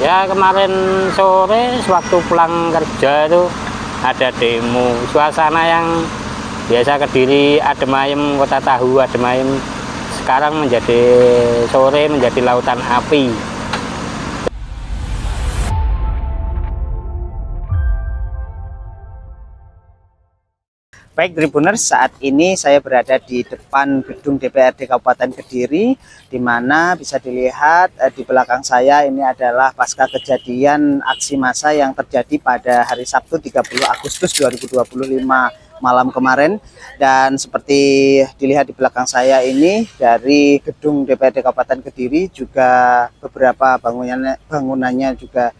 Ya kemarin sore sewaktu pulang kerja itu ada demo. Suasana yang biasa Kediri adem ayem, kota tahu adem ayem, sekarang menjadi sore menjadi lautan api. Baik Tribuners, saat ini saya berada di depan gedung DPRD Kabupaten Kediri, di mana bisa dilihat di belakang saya ini adalah pasca kejadian aksi massa yang terjadi pada hari Sabtu 30 Agustus 2025 malam kemarin. Dan seperti dilihat di belakang saya ini, dari gedung DPRD Kabupaten Kediri juga beberapa bangunannya juga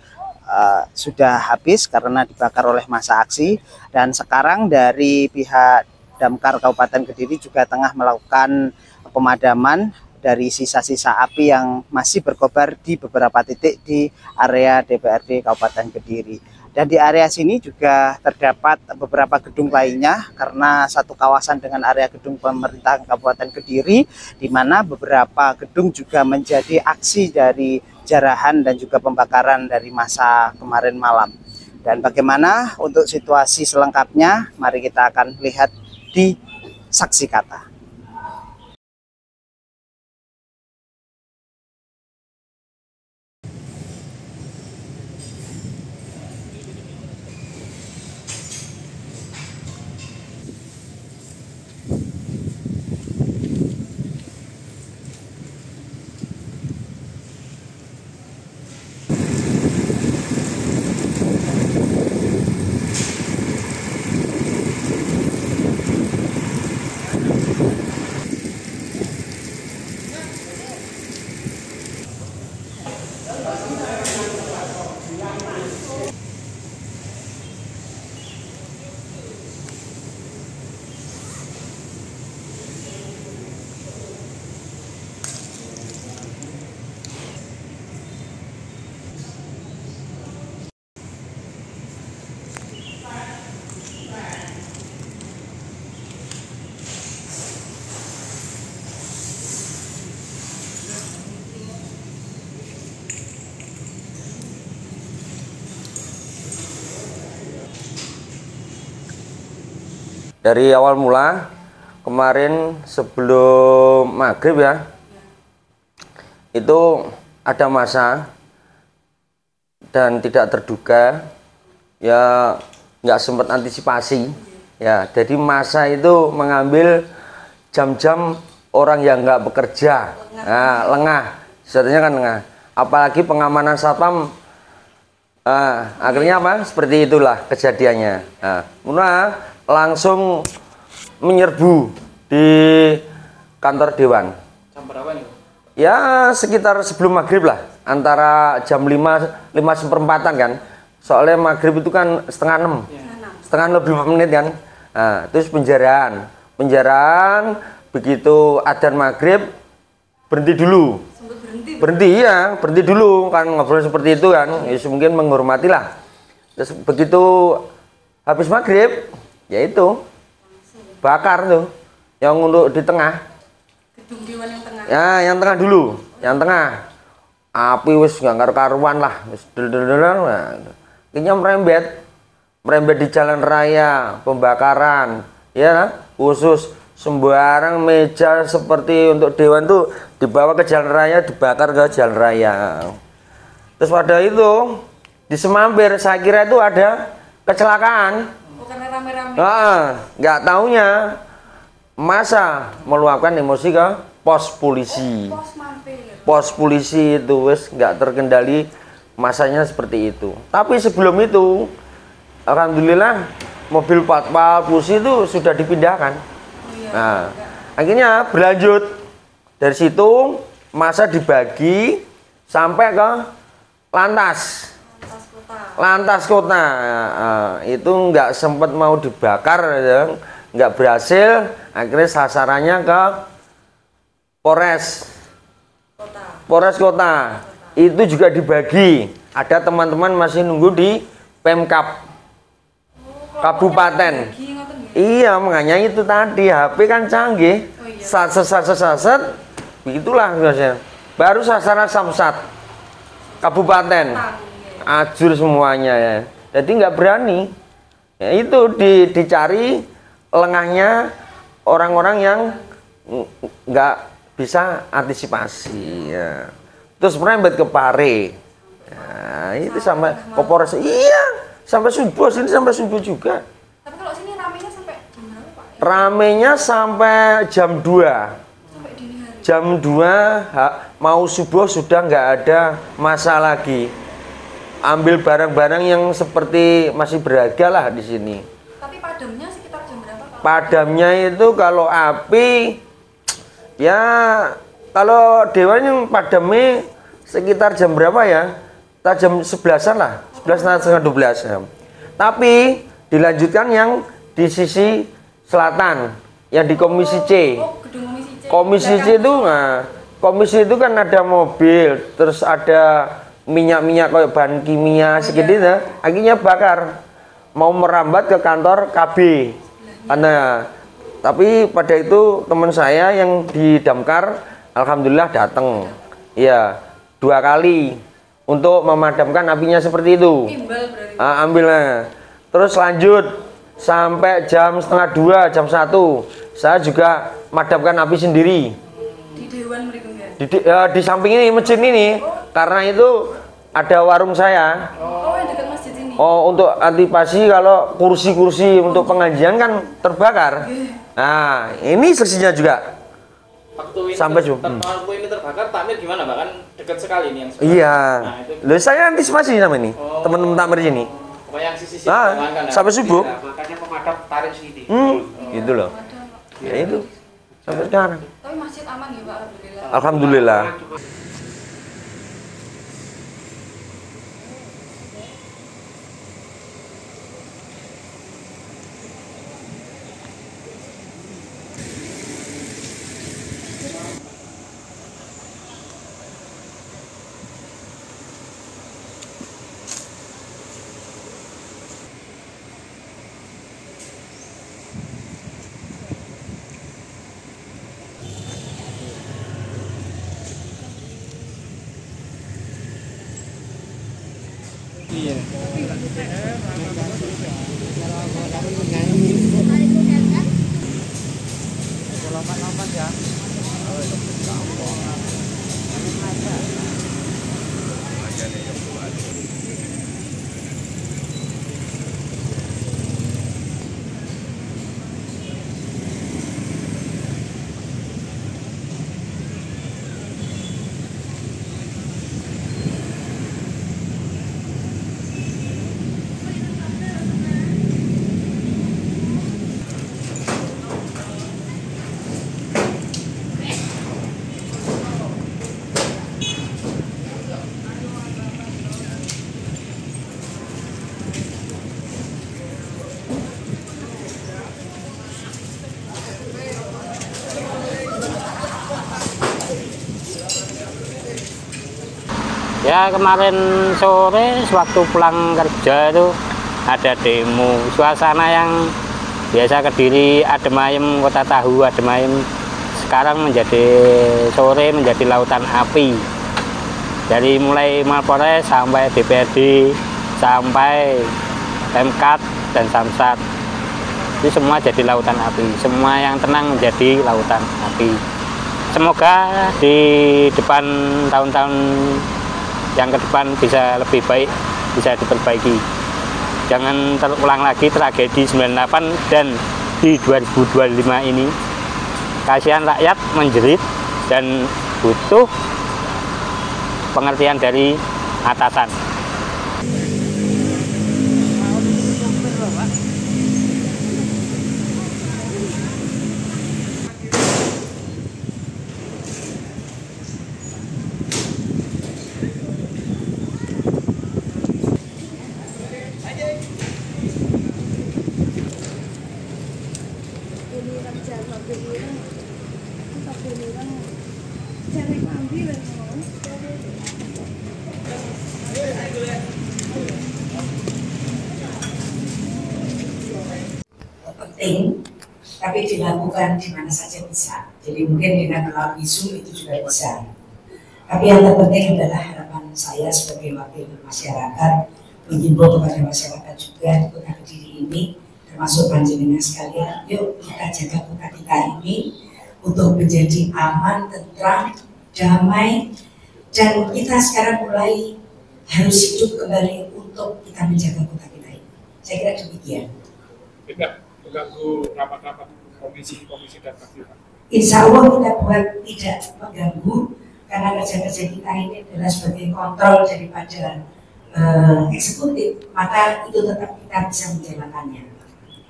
sudah habis karena dibakar oleh massa aksi. Dan sekarang dari pihak Damkar Kabupaten Kediri juga tengah melakukan pemadaman dari sisa-sisa api yang masih berkobar di beberapa titik di area DPRD Kabupaten Kediri. Dan di area sini juga terdapat beberapa gedung lainnya, karena satu kawasan dengan area gedung pemerintahan Kabupaten Kediri, di mana beberapa gedung juga menjadi aksi dari jarahan dan juga pembakaran dari massa kemarin malam. Dan bagaimana untuk situasi selengkapnya, mari kita akan lihat di saksi kata. Dari awal mula kemarin sebelum maghrib ya, itu ada massa dan tidak terduga ya, nggak sempat antisipasi ya. Jadi massa itu mengambil jam-jam orang yang nggak bekerja, nah, lengah, sebenarnya kan lengah. Apalagi pengamanan satpam, akhirnya apa? Seperti itulah kejadiannya. Nah, langsung menyerbu di kantor dewan. Jam berapa nih? Ya sekitar sebelum maghrib lah, antara jam 5 seperempatan kan. Soalnya maghrib itu kan setengah 6, setengah lebih 5 menit kan. Nah, terus penjaraan, begitu adzan maghrib berhenti dulu. Berhenti ya, berhenti dulu kan, ngobrol seperti itu kan. Ya mungkin menghormati lah. Terus begitu habis maghrib, yaitu bakar tuh yang untuk di tengah gedung dewan yang tengah ya, yang tengah dulu, yang tengah api wis nggak karuan lah, wis kayaknya merembet di jalan raya, pembakaran ya, khusus sembarang meja seperti untuk dewan tuh dibawa ke jalan raya, dibakar ke jalan raya. Terus pada itu di Semambir saya kira itu ada kecelakaan. Karena rame-rame. Nggak taunya massa meluapkan emosi ke pos polisi. Pos polisi itu wes nggak terkendali, massanya seperti itu. Tapi sebelum itu, alhamdulillah mobil patpal polisi itu sudah dipindahkan. Nah, akhirnya berlanjut dari situ, massa dibagi sampai ke lantas kota. Itu nggak sempat mau dibakar ya, nggak berhasil. Akhirnya sasarannya ke Polres kota. Itu juga dibagi, ada teman-teman masih nunggu di Pemkab Kabupaten. Iya, makanya itu tadi HP kan canggih, saset begitulah biasanya. Baru sasaran samsat. kabupaten, ajur semuanya ya. Jadi nggak berani. Ya, itu dicari lengahnya orang-orang yang nggak bisa antisipasi. Ya. Terus merembet ke Pare. Ya, itu sampai ke Polres. Iya, sampai subuh sini sampai subuh juga. Tapi kalau sini ramenya sampai jam berapa, Pak? Ramenya sampai jam 2. Sampai dini hari. Jam 2 mau subuh sudah nggak ada masa lagi. Ambil barang-barang yang seperti masih berharga lah di sini. Tapi padamnya sekitar jam berapa, Pak? Padamnya itu kalau api ya kalau Dewan yang padamnya sekitar jam berapa ya? Jam 11-an lah, 11 setengah 12 ya. Tapi dilanjutkan yang di sisi selatan, yang di Komisi C. Oh, gedung Komisi C. Komisi C itu, nah, komisi itu kan ada mobil, terus ada minyak-minyak kayak bahan kimia segitu ya, akhirnya bakar. Mau merambat ke kantor KB. Nah, tapi pada itu teman saya yang di Damkar, alhamdulillah datang. Iya, 2 kali untuk memadamkan apinya seperti itu. Timbal berarti. Ambilnya. Terus lanjut sampai jam setengah 2, jam 1. Saya juga madamkan api sendiri. Di Dewan mereka ya? Di samping ini masjid ini, karena itu ada warung saya. Oh, yang dekat masjid ini. Oh, untuk antisipasi kalau kursi-kursi untuk pengajian kan terbakar. Nah, ini seksinya juga. Waktu ini Sampai waktu ini terbakar, takmir gimana, Pak? Kan dekat sekali ini yang sebelah. Iya. Nah, itu Loh, saya antisipasi sama ini. Teman-teman takmir sini. pokoknya yang sisi Nah, sampai subuh. makanya pemadam tarik sini. Gitu loh. Ya itu. Sampai sekarang. Tapi masjid aman ya, Pak? Alhamdulillah. Alhamdulillah. Ya kemarin sore waktu pulang kerja itu ada demo, suasana yang biasa Kediri adem ayem, kota tahu adem ayem, sekarang menjadi sore menjadi lautan api. Dari mulai Mapolres sampai DPRD sampai Pemkat dan Samsat, itu semua jadi lautan api, semua yang tenang menjadi lautan api. Semoga di depan tahun-tahun yang ke depan bisa lebih baik, bisa diperbaiki. Jangan terulang lagi tragedi 98 dan di 2025 ini. Kasihan rakyat menjerit dan butuh pengertian dari atasan. Penting, tapi dilakukan di mana saja bisa. Jadi mungkin dengan melalui Zoom itu juga bisa. Tapi yang terpenting adalah harapan saya sebagai wakil masyarakat mengimbau kepada masyarakat juga di Kota Kediri ini, termasuk panjenengan sekalian, yuk kita jaga kota kita ini untuk menjadi aman, tentram, damai, dan kita sekarang mulai harus hidup kembali untuk kita menjaga kota kita ini. Saya kira demikian. Tidak mengganggu rapat-rapat komisi dan fraksi. Insya Allah kita buat tidak mengganggu, karena kerja-kerja kita ini adalah sebagai kontrol daripada eksekutif, maka itu tetap kita bisa menjalankannya.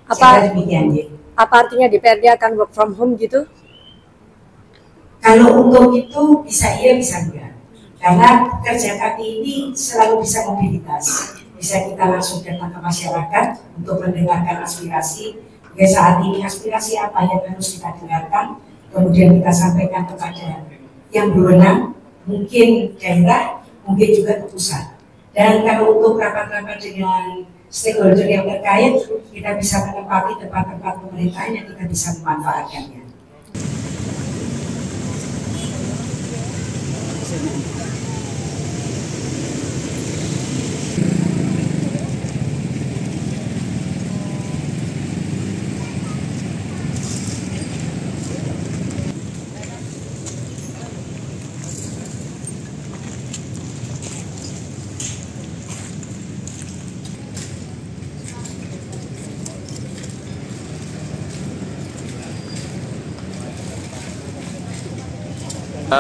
Apa demikian, ya. Apa artinya DPRD akan work from home gitu? Kalau untuk itu bisa iya bisa enggak, karena kerja kami ini selalu bisa mobilitas, bisa kita langsung datang ke masyarakat untuk mendengarkan aspirasi. Oke, saat ini aspirasi apa yang harus kita dengarkan, kemudian kita sampaikan kepada yang berwenang, mungkin daerah, mungkin juga ke pusat. Dan kalau untuk rapat-rapat dengan stakeholder yang terkait, kita bisa menempati tempat-tempat pemerintahan yang kita bisa memanfaatkannya.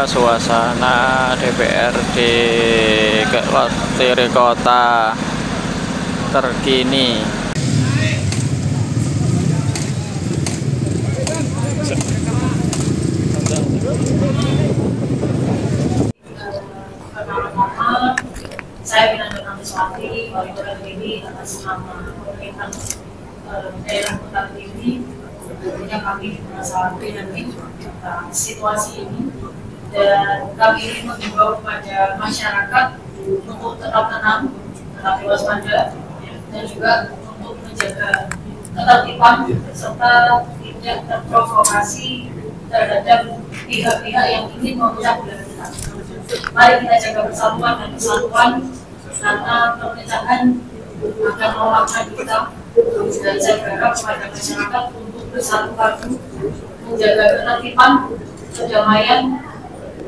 Suasana DPRD Kediri Kota terkini. Pertama-tama, saya Binanda Nantiswati, Wali Kota Kediri atas nama pemerintah daerah Kota Kediri. Tentunya kami merasa prihatin tentang situasi ini, dan kami ingin mengimbau kepada masyarakat untuk tetap tenang, tetap waspada, dan juga untuk menjaga ketertiban serta tidak terprovokasi terhadap pihak-pihak yang ingin memecah belah kita. Mari kita jaga persatuan dan kesatuan, karena perpecahan akan melemahkan kita. Dan saya berharap kepada masyarakat untuk bersatu padu, menjaga ketertiban, kedamaian,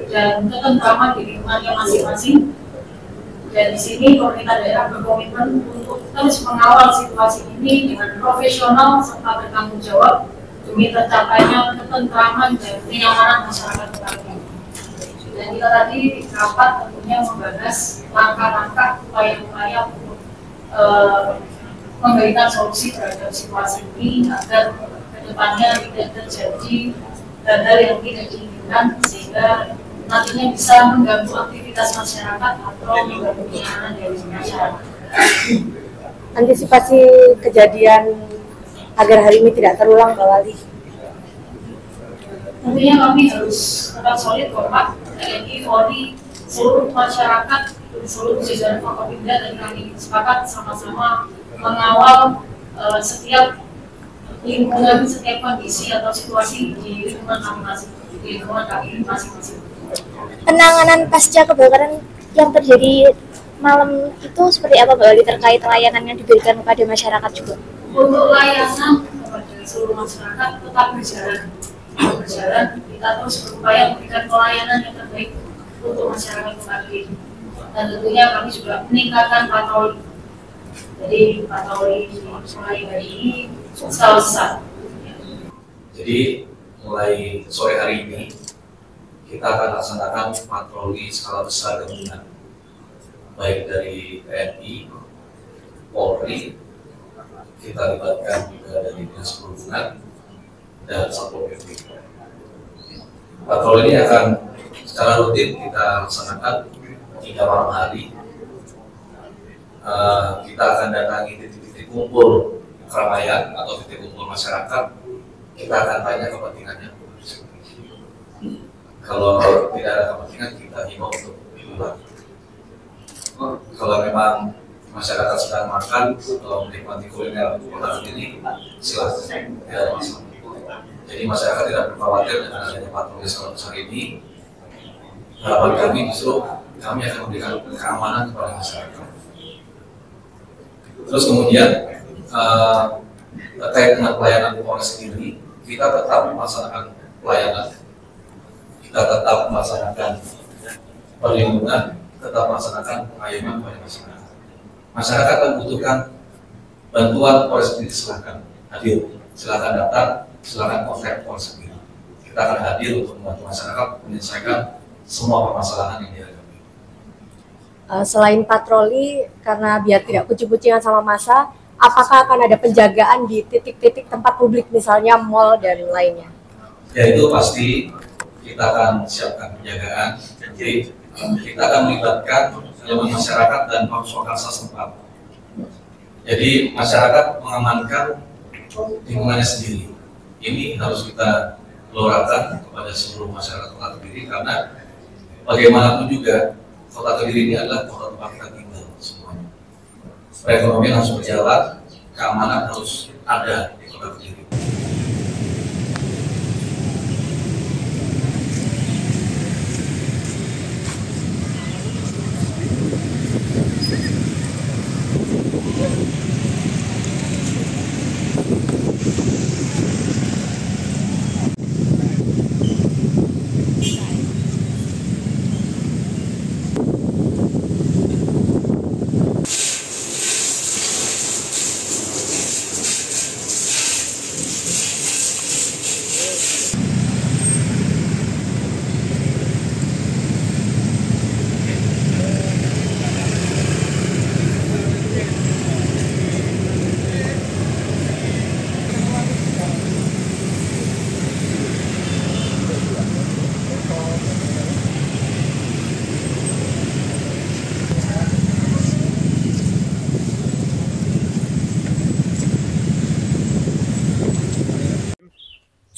dan ketentraman di lingkungannya masing-masing. Dan di sini pemerintah daerah berkomitmen untuk terus mengawal situasi ini dengan profesional serta bertanggung jawab demi tercapainya ketentraman dan kenyamanan masyarakat kita. Dan kita tadi rapat tentunya membahas langkah-langkah upaya-upaya untuk memberikan solusi terhadap situasi ini agar kedepannya tidak terjadi hal-hal yang tidak diinginkan, sehingga nantinya bisa mengganggu aktivitas masyarakat atau mengganggu kenyamanan dari masyarakat. Antisipasi kejadian agar hal ini tidak terulang, Mbak Wali. Tentunya kami harus tetap solid, kompak, TNI, Polri, seluruh masyarakat, seluruh jajaran Forkopimda, dan kami sepakat sama-sama mengawal setiap lingkungan, setiap kondisi atau situasi di lingkungan kami masing-masing. Penanganan pasca kebakaran yang terjadi malam itu seperti apa, Mbak Wali, terkait layanan yang diberikan kepada masyarakat juga? Untuk layanan kepada seluruh masyarakat tetap berjalan, kita terus berupaya memberikan pelayanan yang terbaik untuk masyarakat Kota Kediri. Dan tentunya kami juga meningkatkan patroli. Jadi patroli mulai hari ini selesai. Jadi mulai sore hari ini kita akan laksanakan patroli skala besar gabungan, baik dari TNI, Polri, kita libatkan juga dari Dinas Perhubungan dan Satpol PP. Patroli ini akan secara rutin kita laksanakan hingga malam hari. Kita akan datangi titik-titik kumpul keramaian atau titik kumpul masyarakat. Kita akan tanya kepentingannya. Kalau tidak ada kepentingan, kita himbau untuk keluar. Kalau memang masyarakat sedang makan atau menikmati kuliner Kota Kediri, silakan, tidak ada masalah. Jadi masyarakat tidak perlu khawatir dengan adanya patroli skala besar ini. harapan kami justru kami akan memberikan keamanan kepada masyarakat. Terus kemudian terkait dengan pelayanan Polres sendiri, kita tetap melaksanakan pelayanan, kita tetap melaksanakan perlindungan, tetap melaksanakan pengayoman kepada masyarakat. Masyarakat membutuhkan bantuan Polres sendiri, silakan hadir, silakan datang, silakan kontak Polres sendiri. Kita akan hadir untuk membantu masyarakat menyelesaikan semua permasalahan yang dihadapi. Selain patroli, karena biar tidak kucing-kucingan sama massa, apakah akan ada penjagaan di titik-titik tempat publik, misalnya mall dan lainnya? Ya, itu pasti kita akan siapkan penjagaan. Jadi kita akan melibatkan elemen masyarakat dan pamswa karsa setempat. Jadi masyarakat mengamankan lingkungannya sendiri. Ini harus kita gelorakan kepada seluruh masyarakat Kota Kediri, karena bagaimanapun juga Kota Kediri ini adalah kota tempat kita tinggal semuanya. Perekonomian harus berjalan, keamanan harus ada di Kota Kediri.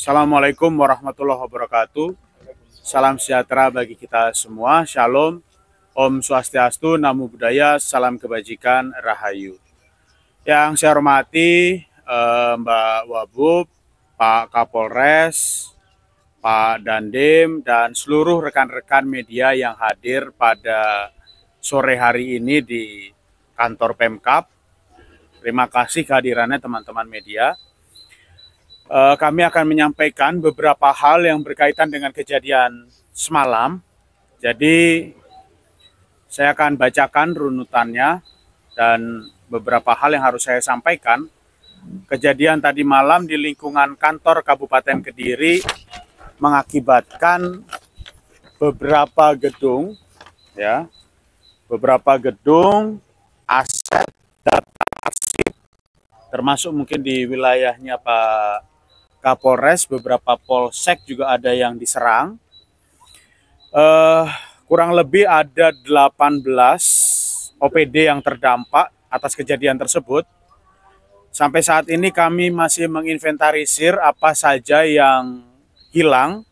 Assalamualaikum warahmatullahi wabarakatuh. Salam sejahtera bagi kita semua. Shalom, Om Swastiastu, Namo Buddhaya, salam kebajikan, Rahayu. Yang saya hormati Mbak Wabub, Pak Kapolres, Pak Dandim, dan seluruh rekan-rekan media yang hadir pada sore hari ini di kantor Pemkab. Terima kasih kehadirannya teman-teman media. Kami akan menyampaikan beberapa hal yang berkaitan dengan kejadian semalam. Jadi saya akan bacakan runutannya dan beberapa hal yang harus saya sampaikan. Kejadian tadi malam di lingkungan kantor Kabupaten Kediri mengakibatkan beberapa gedung, ya, beberapa gedung, aset, data arsip, termasuk mungkin di wilayahnya Pak Kapolres, beberapa polsek juga ada yang diserang. Kurang lebih ada 18 OPD yang terdampak atas kejadian tersebut. Sampai saat ini kami masih menginventarisir apa saja yang hilang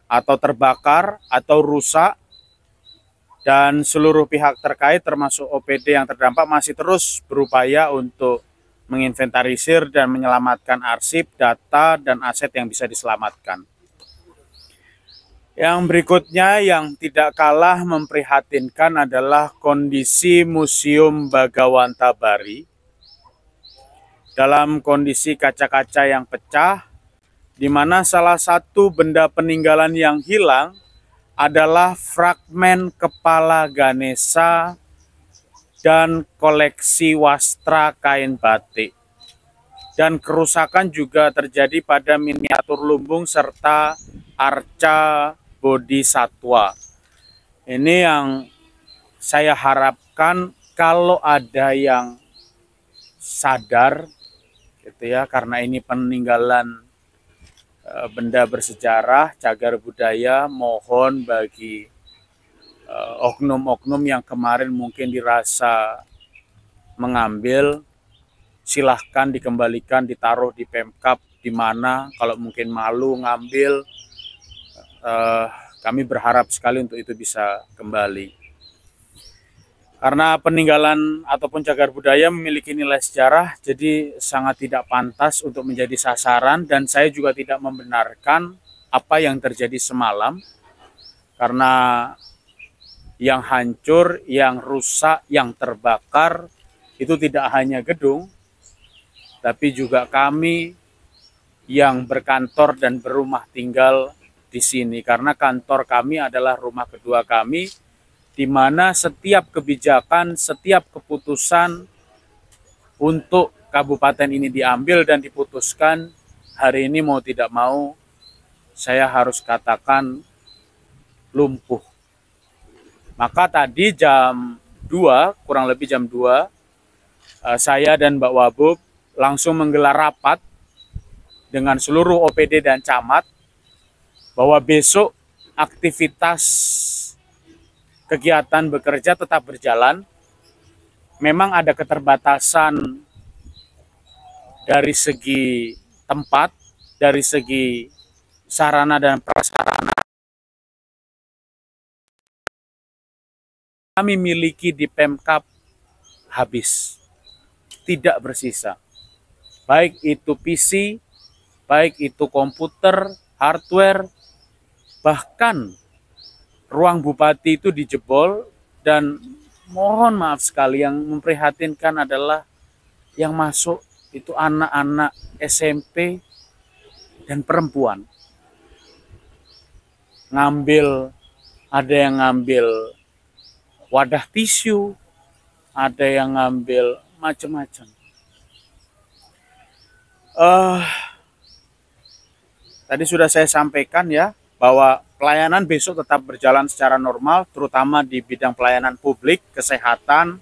atau terbakar atau rusak, dan seluruh pihak terkait termasuk OPD yang terdampak masih terus berupaya untuk menginventarisir dan menyelamatkan arsip, data, dan aset yang bisa diselamatkan. Yang berikutnya yang tidak kalah memprihatinkan adalah kondisi Museum Bagawanta Bari dalam kondisi kaca-kaca yang pecah, di mana salah satu benda peninggalan yang hilang adalah fragmen kepala Ganesha dan koleksi wastra kain batik. Dan kerusakan juga terjadi pada miniatur lumbung serta arca bodhisatwa. Ini yang saya harapkan kalau ada yang sadar gitu ya, karena ini peninggalan benda bersejarah, cagar budaya, mohon bagi oknum-oknum yang kemarin mungkin dirasa mengambil, silahkan dikembalikan, ditaruh di Pemkab, di mana kalau mungkin malu ngambil, kami berharap sekali untuk itu bisa kembali. Karena peninggalan ataupun cagar budaya memiliki nilai sejarah, jadi sangat tidak pantas untuk menjadi sasaran, dan saya juga tidak membenarkan apa yang terjadi semalam, karena yang hancur, yang rusak, yang terbakar, itu tidak hanya gedung, tapi juga kami yang berkantor dan berumah tinggal di sini. Karena kantor kami adalah rumah kedua kami, di mana setiap kebijakan, setiap keputusan untuk kabupaten ini diambil dan diputuskan, hari ini mau tidak mau, saya harus katakan lumpuh. Maka tadi jam 2, kurang lebih jam 2, saya dan Mbak Wabub langsung menggelar rapat dengan seluruh OPD dan camat bahwa besok aktivitas kegiatan bekerja tetap berjalan. Memang ada keterbatasan dari segi tempat, dari segi sarana dan prasarana kami miliki di Pemkab habis, tidak bersisa. Baik itu PC, baik itu komputer, hardware, bahkan ruang bupati itu dijebol. Dan mohon maaf sekali, yang memprihatinkan adalah yang masuk itu anak-anak SMP dan perempuan. Ada yang ngambil wadah tisu, ada yang ngambil macam-macam. Tadi sudah saya sampaikan ya, bahwa pelayanan besok tetap berjalan secara normal, terutama di bidang pelayanan publik, kesehatan,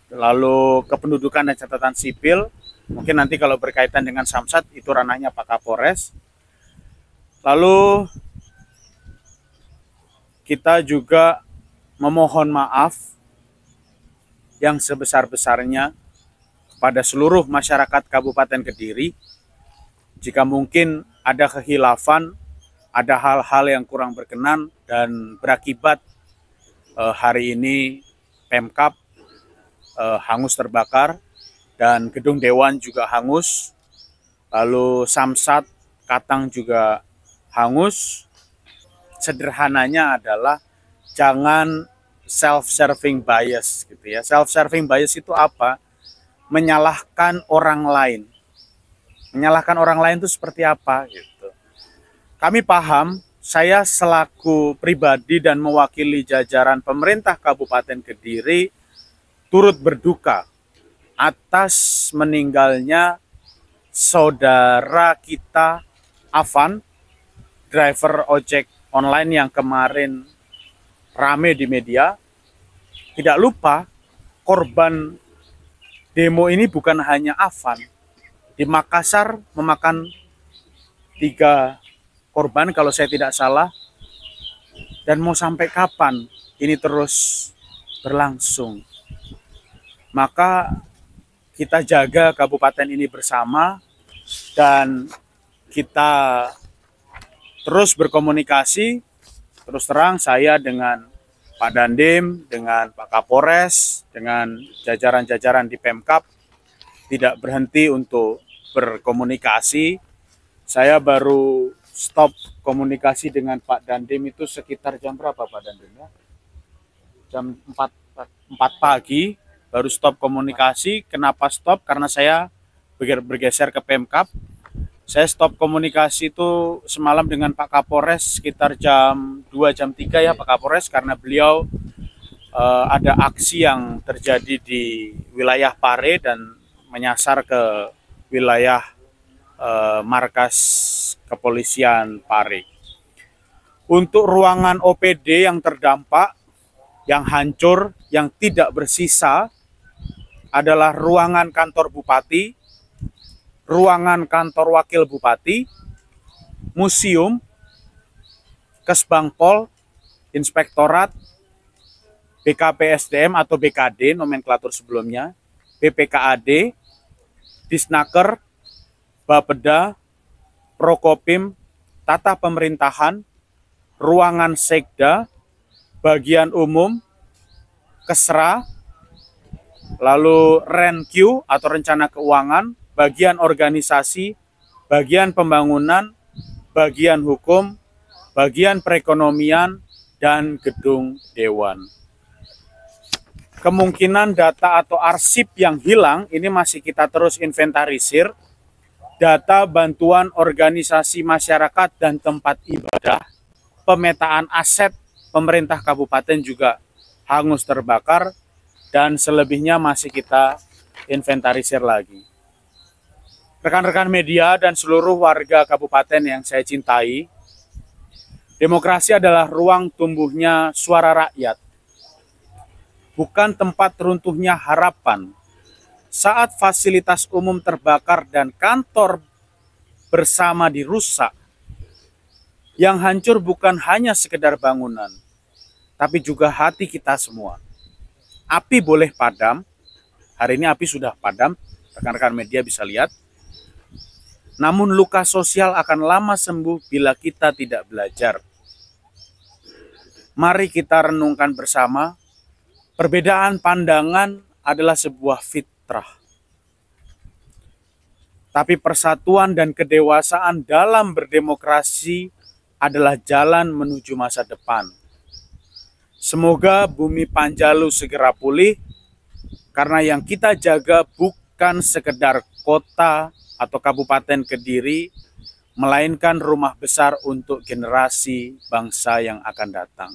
lalu kependudukan dan catatan sipil. Mungkin nanti kalau berkaitan dengan Samsat, itu ranahnya Pak Kapolres. Lalu kita juga memohon maaf yang sebesar-besarnya pada seluruh masyarakat Kabupaten Kediri. Jika mungkin ada khilafan, ada hal-hal yang kurang berkenan dan berakibat hari ini Pemkab hangus terbakar dan gedung Dewan juga hangus, lalu Samsat Katang juga hangus. Sederhananya adalah jangan self-serving bias gitu ya. Self-serving bias itu apa? Menyalahkan orang lain. Menyalahkan orang lain itu seperti apa gitu. Kami paham, saya selaku pribadi dan mewakili jajaran pemerintah Kabupaten Kediri turut berduka atas meninggalnya saudara kita Afan, driver ojek online yang kemarin rame di media. Tidak lupa, korban demo ini bukan hanya Afan. Di Makassar memakan 3 korban kalau saya tidak salah. Dan mau sampai kapan ini terus berlangsung? Maka kita jaga kabupaten ini bersama dan kita terus berkomunikasi. Terus terang saya dengan Pak Dandim, dengan Pak Kapolres, dengan jajaran-jajaran di Pemkab tidak berhenti untuk berkomunikasi. Saya baru stop komunikasi dengan Pak Dandim itu sekitar jam berapa Pak Dandim ya? Jam 4 pagi baru stop komunikasi. Kenapa stop? Karena saya bergeser ke Pemkab. Saya stop komunikasi itu semalam dengan Pak Kapolres sekitar jam 2, jam 3 ya Pak Kapolres, karena beliau ada aksi yang terjadi di wilayah Pare dan menyasar ke wilayah markas kepolisian Pare. Untuk ruangan OPD yang terdampak, yang hancur, yang tidak bersisa adalah ruangan kantor bupati, ruangan kantor wakil bupati, museum, Kesbangpol, Inspektorat, BKPSDM atau BKD nomenklatur sebelumnya, BPKAD, Disnaker, Bapeda, Prokopim, Tata Pemerintahan, ruangan Sekda, bagian umum, Kesra, lalu RenQ atau rencana keuangan, bagian organisasi, bagian pembangunan, bagian hukum, bagian perekonomian, dan gedung dewan. Kemungkinan data atau arsip yang hilang ini masih kita terus inventarisir. Data bantuan organisasi masyarakat dan tempat ibadah, pemetaan aset pemerintah kabupaten juga hangus terbakar, dan selebihnya masih kita inventarisir lagi. Rekan-rekan media dan seluruh warga kabupaten yang saya cintai, demokrasi adalah ruang tumbuhnya suara rakyat, bukan tempat runtuhnya harapan. Saat fasilitas umum terbakar dan kantor bersama dirusak, yang hancur bukan hanya sekedar bangunan, tapi juga hati kita semua. Api boleh padam, hari ini api sudah padam, rekan-rekan media bisa lihat. Namun luka sosial akan lama sembuh bila kita tidak belajar. Mari kita renungkan bersama, perbedaan pandangan adalah sebuah fitrah. Tapi persatuan dan kedewasaan dalam berdemokrasi adalah jalan menuju masa depan. Semoga bumi Panjalu segera pulih, karena yang kita jaga bukan sekedar kota atau Kabupaten Kediri, melainkan rumah besar untuk generasi bangsa yang akan datang.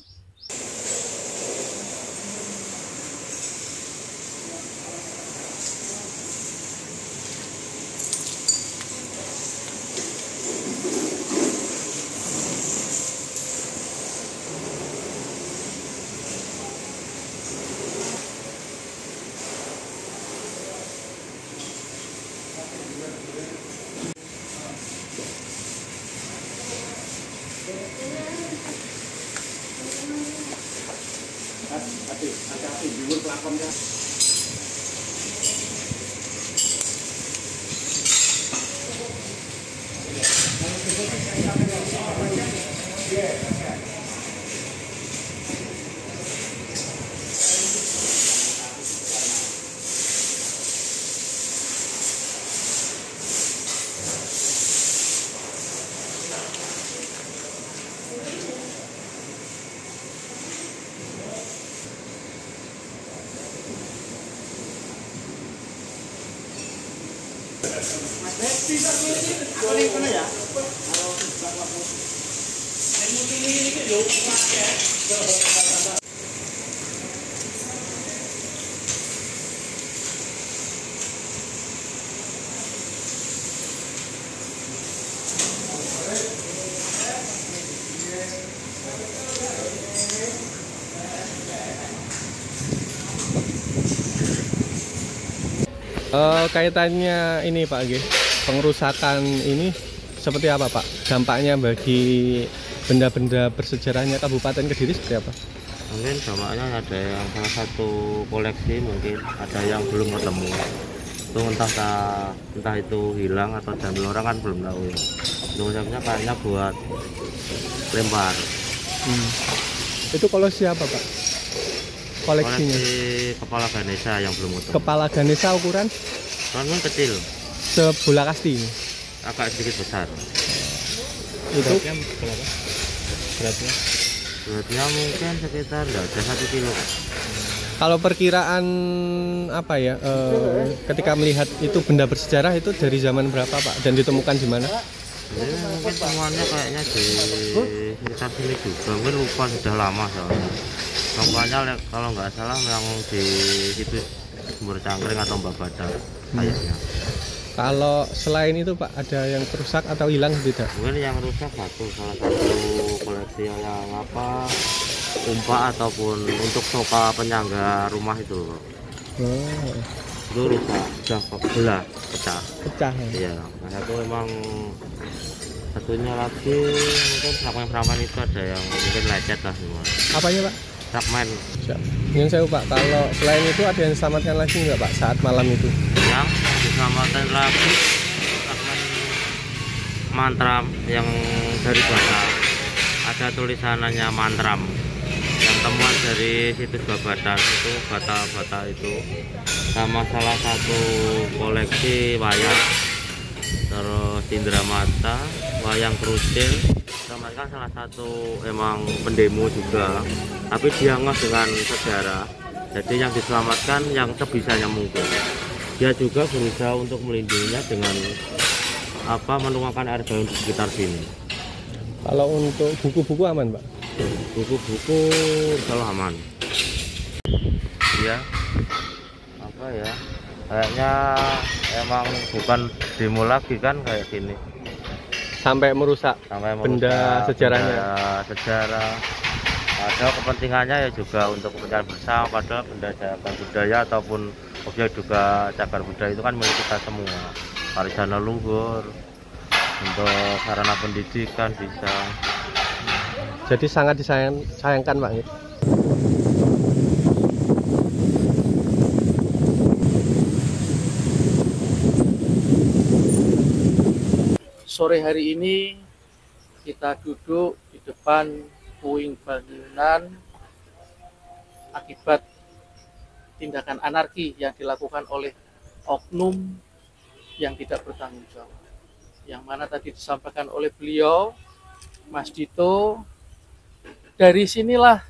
Kaitannya ini Pak G, pengerusakan ini seperti apa Pak? Dampaknya bagi benda-benda bersejarahnya Kabupaten Kediri seperti apa? Mungkin dampaknya ada yang salah satu koleksi, mungkin ada yang belum ketemu. Itu entah itu hilang atau diambil orang kan belum tahu. Itu kayaknya buat lempar. Itu koleksi apa Pak? Koleksinya? Koleksi kepala Ganesha yang belum ketemu. Kepala Ganesha ukuran? Ukuran kecil. Sebola kasti? Agak sedikit besar. Itu berapa? Beratnya? Beratnya mungkin sekitar ada 1 kilo. Kalau perkiraan apa ya, ketika melihat itu benda bersejarah itu dari zaman berapa Pak? Dan ditemukan di mana? Jadi mungkin temuannya kayaknya di sekitar sini juga, mungkin lupa sudah lama soalnya. Pokoknya kalau nggak salah yang di situ Sumber Cangkring atau Mbak Badar kayaknya. Kalau selain itu Pak, ada yang rusak atau hilang tidak? Mungkin yang rusak salah satu koleksi yang apa, umpak ataupun untuk sofa penyangga rumah itu. Itu rusak, sudah belah, pecah. Pecah ya? Iya, nah satu memang satunya lagi mungkin fragmen-fragmen itu ada yang mungkin lecet lah semua. Apanya Pak? Fragmen. Yang saya Pak, kalau selain itu ada yang diselamatkan lagi nggak Pak saat malam itu? Yang diselamatkan lagi fragmen mantram yang dari bata, ada tulisannya mantram. Yang temuan dari situs Babatan itu bata-bata itu, sama salah satu koleksi wayang, terus cindera mata, wayang kerucil, diselamatkan salah satu emang pendemo juga, tapi dia ngeh dengan sejarah. Jadi yang diselamatkan yang sebisanya mungkin. Dia juga berusaha untuk melindunginya dengan menuangkan air banyu di sekitar sini. Kalau untuk buku-buku aman, Pak? Buku-buku kalau aman. Iya. Kayaknya emang bukan demo lagi kan kayak gini. Sampai merusak benda sejarahnya. Sejarah. Ada kepentingannya ya juga untuk kepentingan bersama, padahal benda cagar budaya ataupun objek juga cagar budaya itu kan milik kita semua. Warisan leluhur, untuk sarana pendidikan bisa. Jadi sangat disayangkan, Pak. Sore hari ini kita duduk di depan puing bangunan akibat tindakan anarki yang dilakukan oleh oknum yang tidak bertanggung jawab. Yang mana tadi disampaikan oleh beliau, Mas Dito, dari sinilah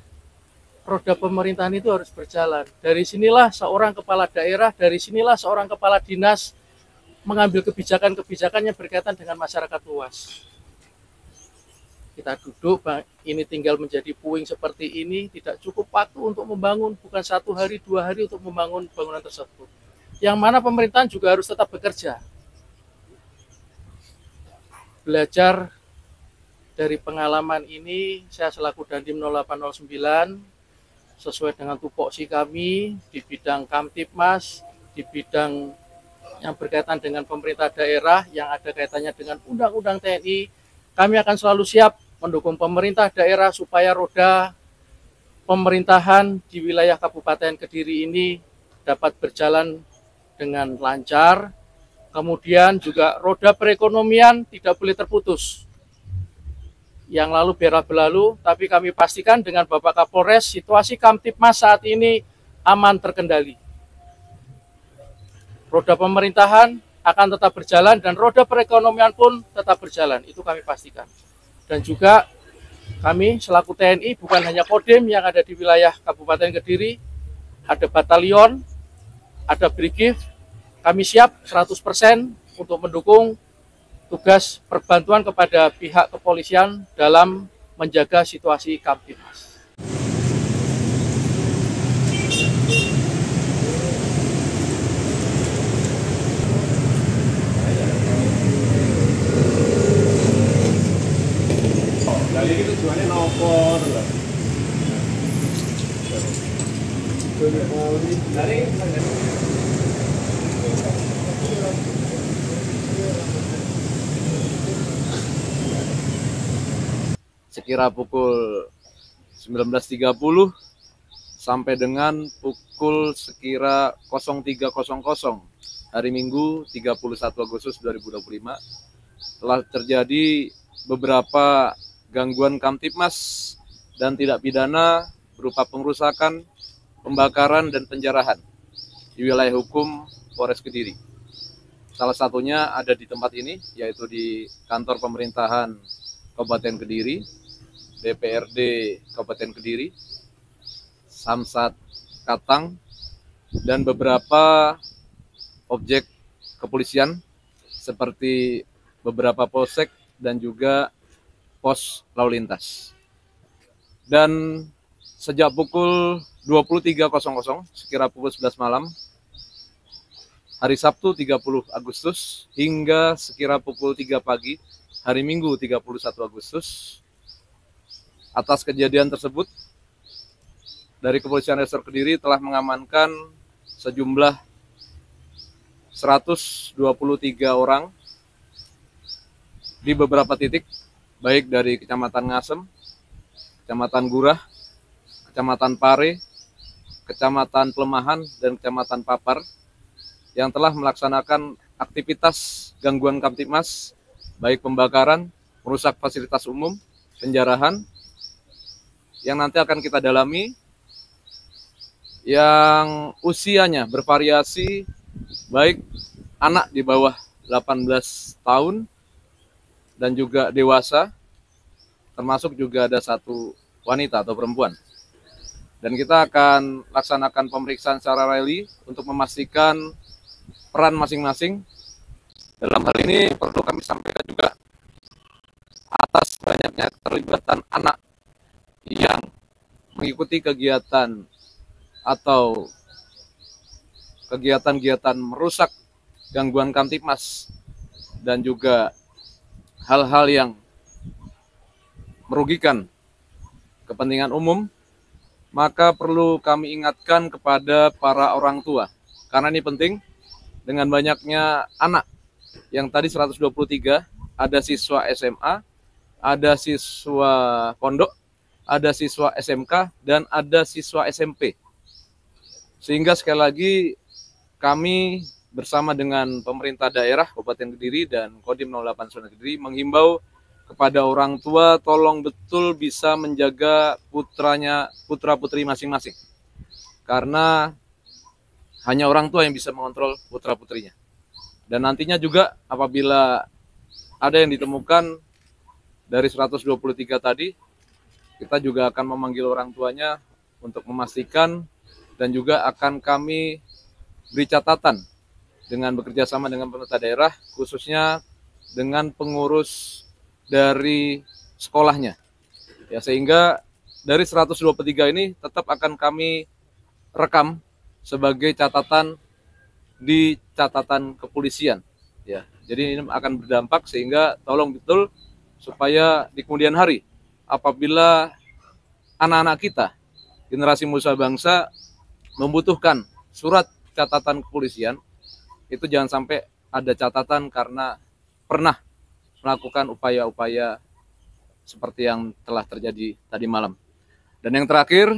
roda pemerintahan itu harus berjalan. Dari sinilah seorang kepala daerah, dari sinilah seorang kepala dinas mengambil kebijakan-kebijakan yang berkaitan dengan masyarakat luas. Kita duduk, ini tinggal menjadi puing seperti ini, tidak cukup waktu untuk membangun, bukan 1 hari, 2 hari untuk membangun bangunan tersebut. Yang mana pemerintahan juga harus tetap bekerja. Belajar dari pengalaman ini, saya selaku Dandim 0809, sesuai dengan tupoksi kami di bidang Kamtibmas, di bidang yang berkaitan dengan pemerintah daerah, yang ada kaitannya dengan Undang-Undang TNI, kami akan selalu siap mendukung pemerintah daerah supaya roda pemerintahan di wilayah Kabupaten Kediri ini dapat berjalan dengan lancar. Kemudian juga roda perekonomian tidak boleh terputus. Yang lalu biarlah berlalu, tapi kami pastikan dengan Bapak Kapolres, situasi Kamtibmas saat ini aman terkendali. Roda pemerintahan akan tetap berjalan dan roda perekonomian pun tetap berjalan, itu kami pastikan. Dan juga kami selaku TNI bukan hanya Kodim yang ada di wilayah Kabupaten Kediri, ada batalion, ada brigif, kami siap 100% untuk mendukung tugas perbantuan kepada pihak kepolisian dalam menjaga situasi Kamtibmas. Jadi itu tujuannya nopor loh. Dari sekira pukul 19.30 sampai dengan pukul sekira 03.00 hari Minggu 31 Agustus 2025 telah terjadi beberapa gangguan Kamtibmas dan tidak pidana berupa pengerusakan, pembakaran, dan penjarahan di wilayah hukum Polres Kediri. Salah satunya ada di tempat ini, yaitu di kantor pemerintahan Kabupaten Kediri, DPRD Kabupaten Kediri, Samsat Katang, dan beberapa objek kepolisian seperti beberapa polsek dan juga pos lalu lintas. Dan sejak pukul 23.00 sekira pukul 11 malam hari Sabtu 30 Agustus hingga sekira pukul 3 pagi hari Minggu 31 Agustus, atas kejadian tersebut dari Kepolisian Resor Kediri telah mengamankan sejumlah 123 orang di beberapa titik, baik dari Kecamatan Ngasem, Kecamatan Gurah, Kecamatan Pare, Kecamatan Pelemahan, dan Kecamatan Papar, yang telah melaksanakan aktivitas gangguan Kamtibmas, baik pembakaran, merusak fasilitas umum, penjarahan, yang nanti akan kita dalami, yang usianya bervariasi, baik anak di bawah 18 tahun, dan juga dewasa, termasuk juga ada 1 wanita atau perempuan. Dan kita akan laksanakan pemeriksaan secara rally untuk memastikan peran masing-masing. Dalam hal ini perlu kami sampaikan juga atas banyaknya keterlibatan anak yang mengikuti kegiatan atau kegiatan-kegiatan merusak gangguan Kamtipmas dan juga hal-hal yang merugikan kepentingan umum, maka perlu kami ingatkan kepada para orang tua. Karena ini penting, dengan banyaknya anak yang tadi 123, ada siswa SMA, ada siswa pondok, ada siswa SMK, dan ada siswa SMP. Sehingga sekali lagi kami bersama dengan pemerintah daerah Kabupaten Kediri dan Kodim 08 Zona Kediri menghimbau kepada orang tua tolong betul bisa menjaga putra-putri masing-masing. Karena hanya orang tua yang bisa mengontrol putra-putrinya. Dan nantinya juga apabila ada yang ditemukan dari 123 tadi, kita juga akan memanggil orang tuanya untuk memastikan dan juga akan kami beri catatan dengan bekerja sama dengan pemerintah daerah, khususnya dengan pengurus dari sekolahnya. Ya, sehingga dari 123 ini tetap akan kami rekam sebagai catatan di catatan kepolisian. Ya, jadi ini akan berdampak sehingga tolong betul supaya di kemudian hari apabila anak-anak kita, generasi muda bangsa membutuhkan surat catatan kepolisian, itu jangan sampai ada catatan karena pernah melakukan upaya-upaya seperti yang telah terjadi tadi malam. Dan yang terakhir,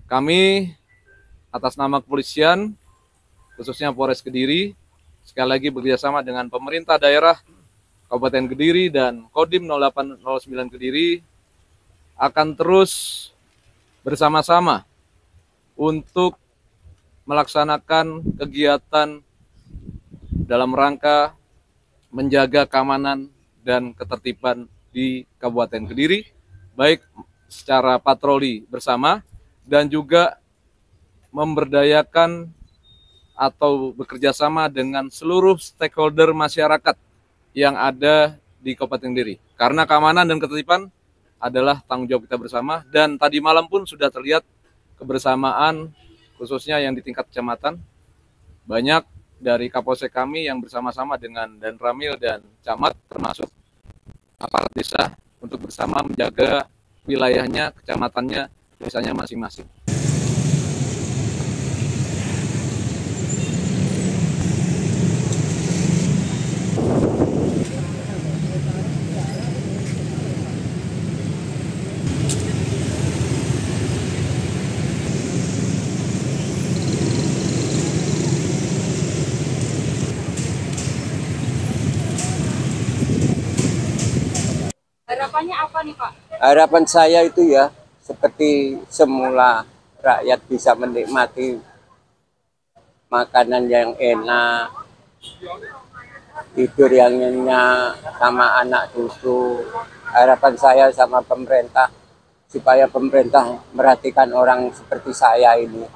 kami atas nama kepolisian, khususnya Polres Kediri, sekali lagi bekerjasama dengan pemerintah daerah Kabupaten Kediri dan Kodim 0809 Kediri akan terus bersama-sama untuk melaksanakan kegiatan dalam rangka menjaga keamanan dan ketertiban di Kabupaten Kediri, baik secara patroli bersama dan juga memberdayakan atau bekerjasama dengan seluruh stakeholder masyarakat yang ada di Kabupaten Kediri. Karena keamanan dan ketertiban adalah tanggung jawab kita bersama, dan tadi malam pun sudah terlihat kebersamaan khususnya yang di tingkat kecamatan. Banyak dari Kapolsek kami yang bersama-sama dengan Danramil dan Camat termasuk aparat desa untuk bersama menjaga wilayahnya, kecamatannya, desanya masing-masing. Harapannya apa nih Pak? Harapan saya itu ya seperti semula, rakyat bisa menikmati makanan yang enak, tidur yang nyenyak sama anak cucu. Harapan saya sama pemerintah supaya pemerintah merhatikan orang seperti saya ini.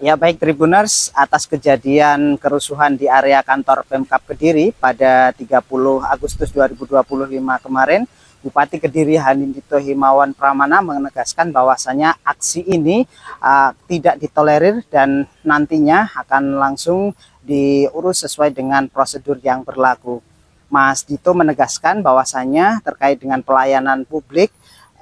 Ya baik Tribuners, atas kejadian kerusuhan di area kantor Pemkab Kediri pada 30 Agustus 2025 kemarin, Bupati Kediri Hanindito Himawan Pramana menegaskan bahwasanya aksi ini tidak ditolerir dan nantinya akan langsung diurus sesuai dengan prosedur yang berlaku. Mas Dito menegaskan bahwasanya terkait dengan pelayanan publik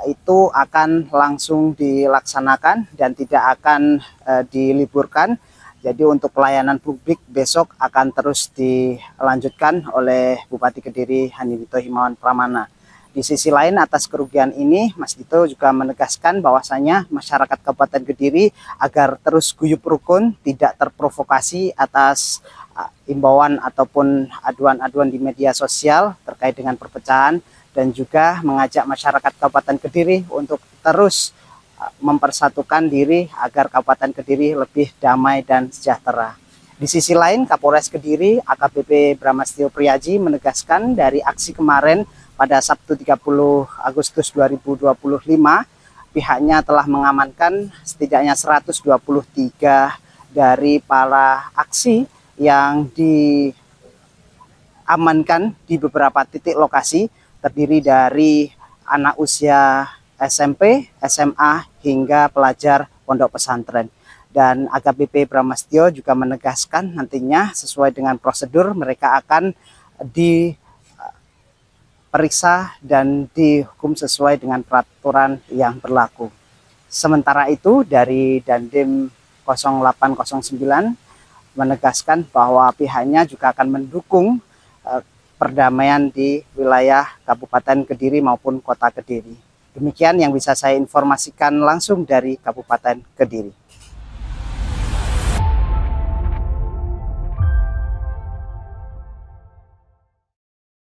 itu akan langsung dilaksanakan dan tidak akan diliburkan. Jadi untuk pelayanan publik besok akan terus dilanjutkan oleh Bupati Kediri Hanindito Himawan Pramana. Di sisi lain atas kerugian ini Mas Dito juga menegaskan bahwasanya masyarakat Kabupaten Kediri agar terus guyup rukun, tidak terprovokasi atas imbauan ataupun aduan-aduan di media sosial terkait dengan perpecahan, dan juga mengajak masyarakat Kabupaten Kediri untuk terus mempersatukan diri agar Kabupaten Kediri lebih damai dan sejahtera. Di sisi lain, Kapolres Kediri AKBP Bramastio Priaji menegaskan dari aksi kemarin pada Sabtu 30 Agustus 2025, pihaknya telah mengamankan setidaknya 123 dari para aksi yang diamankan di beberapa titik lokasi, terdiri dari anak usia SMP, SMA, hingga pelajar pondok pesantren. Dan AKBP Bramastio juga menegaskan nantinya sesuai dengan prosedur mereka akan diperiksa dan dihukum sesuai dengan peraturan yang berlaku. Sementara itu dari Dandim 0809 menegaskan bahwa pihaknya juga akan mendukung perdamaian di wilayah Kabupaten Kediri maupun Kota Kediri. Demikian yang bisa saya informasikan langsung dari Kabupaten Kediri.